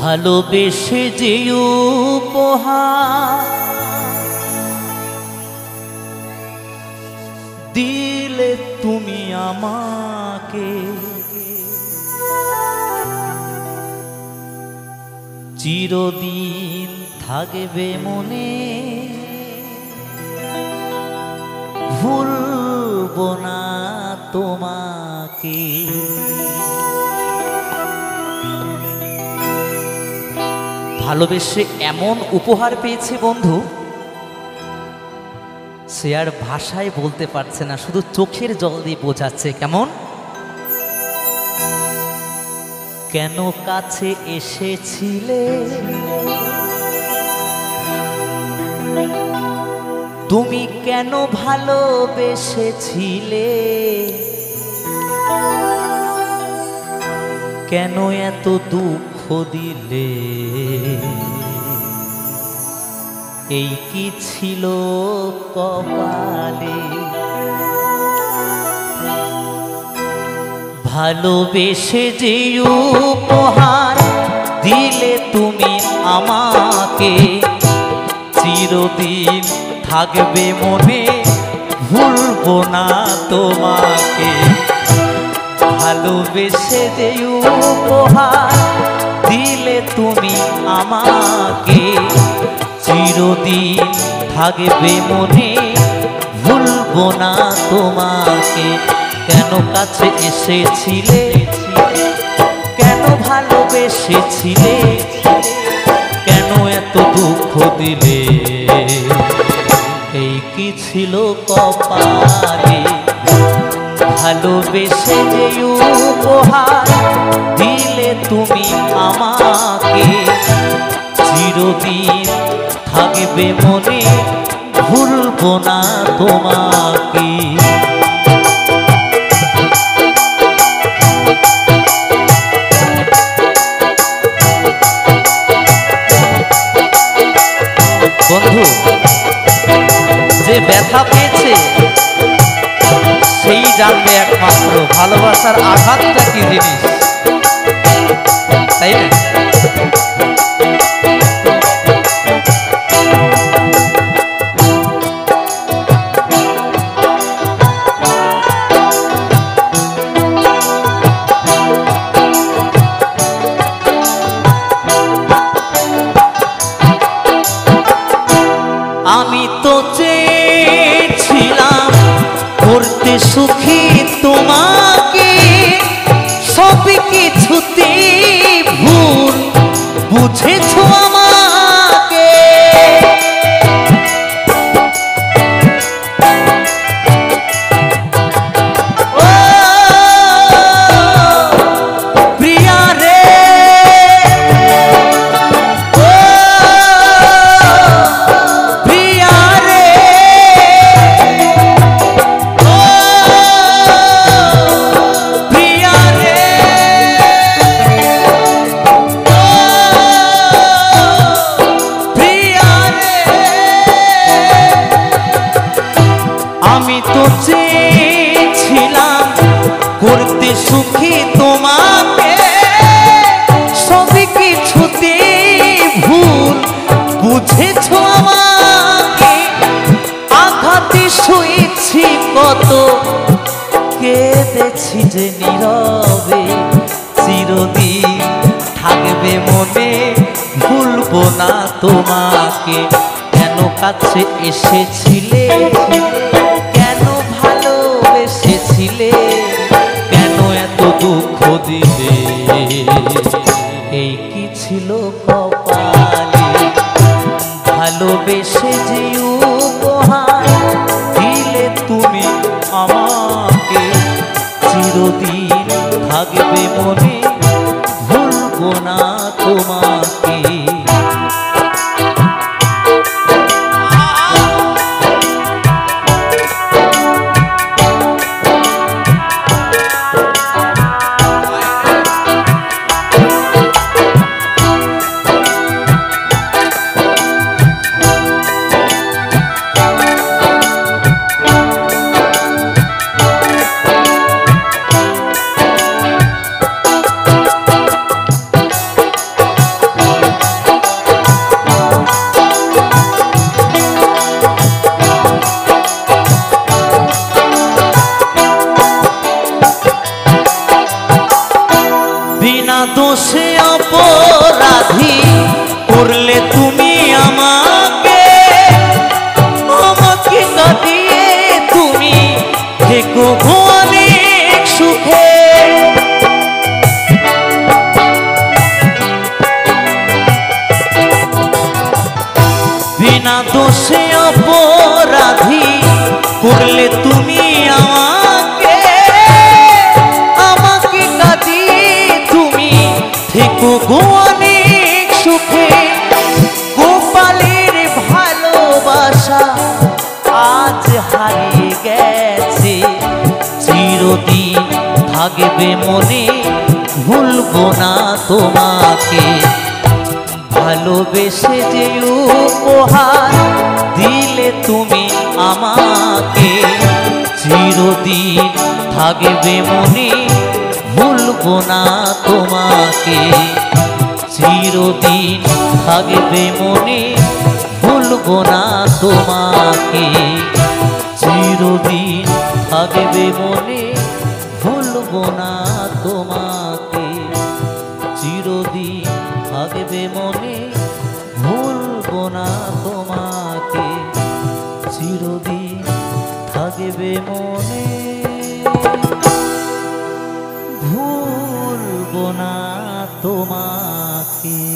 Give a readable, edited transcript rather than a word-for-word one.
ভালোবেসে যে উপহার দিলে তুমি আমাকে, চিরদিন থাকবে মনে, ভুলবো না তোমাকে। ভালোবেসে এমন উপহার পেয়েছে বন্ধু, সে আর ভাষায় বলতে পারছে না, শুধু চোখের জল দিয়ে বোঝাচ্ছে। কেমন? কেন কাছে এসেছিলে তুমি, কেন ভালোবেসেছিলে, কেন এত দুঃখ দিলে, এই কি ছিল কপালে। ভালোবেসে যে উপহার দিলে তুমি আমাকে, চিরদিন থাকবে মনে, ভুলবো না তোমাকে। ভালোবেসে যে উপহার দিলে তুমি আমাকে, চিরদিন থাকবে মনে, ভুলবো না তোমাকে। কেন কাছে এসেছিলে, কেন ভালোবেসেছিলে, কেন এত দুঃখ দিলে, এই কি ছিল কপালে। ভালোবেসে যে উপহার দিলে তুমি আমাকে, চিরদিন থাকবে মনে, ভুলবো না তোমাকে। বন্ধু, যে ব্যথা পেয়েছে সেই জানবে একমাত্র ভালোবাসার আঘাতটা কি জিনিস, তাই না? আমি তো চেয়েছিলাম করতে সুখী তোমাকে, সব কিছুতে ভুল বুঝেছো আমাকে। ও প্রিয়া রে, আমি তো চেয়েছিলাম করতে সুখী তোমাকে, সব কিছুতে ভুল বুঝেছো আমাকে। আঘাতে সয়েছি কত, কেঁদেছি যে নীরবে, চিরদিন থাকবে মনে, ভুলবো না তোমাকে। কেন কাছে এসেছিলে, কেন ভালোবেসেছিলে, কেন এত দুঃখ দিলে, এই কি ছিল কপালে। ভালোবেসে যে উপহার দিলে তুমি আমাকে, চিরদিন থাকবে মনে, ভুলবো না তোমাকে। অপরাধী করলে তুমি আমাকে, আমাকে কাঁদিয়ে তুমি থেকো অনেক সুখে। বিনা দোষে অপরাধী করলে তুমি আমাকে, আমাকে কাঁদিয়ে তুমি থেকো অনেক সুখে। গোপালের ভালোবাসা আজ হারিয়ে গেছে, চিরদিন থাকবে মনে, ভুলবো না তোমাকে। ভালোবেসে যে উপহার দিলে তুমি আমাকে, চিরদিন থাকবে মনে, ভুলবো না তোমাকে। চিরদিন থাকবে মনে, ভুলবো না তোমাকে। চিরদিন থাকবে মনে, ভুলবো না তোমাকে। চিরদিন থাকবে মনে, ভুলবো না তোমাকে। চিরদিন থাকবে মনে, ভুলবো না তোমাকে।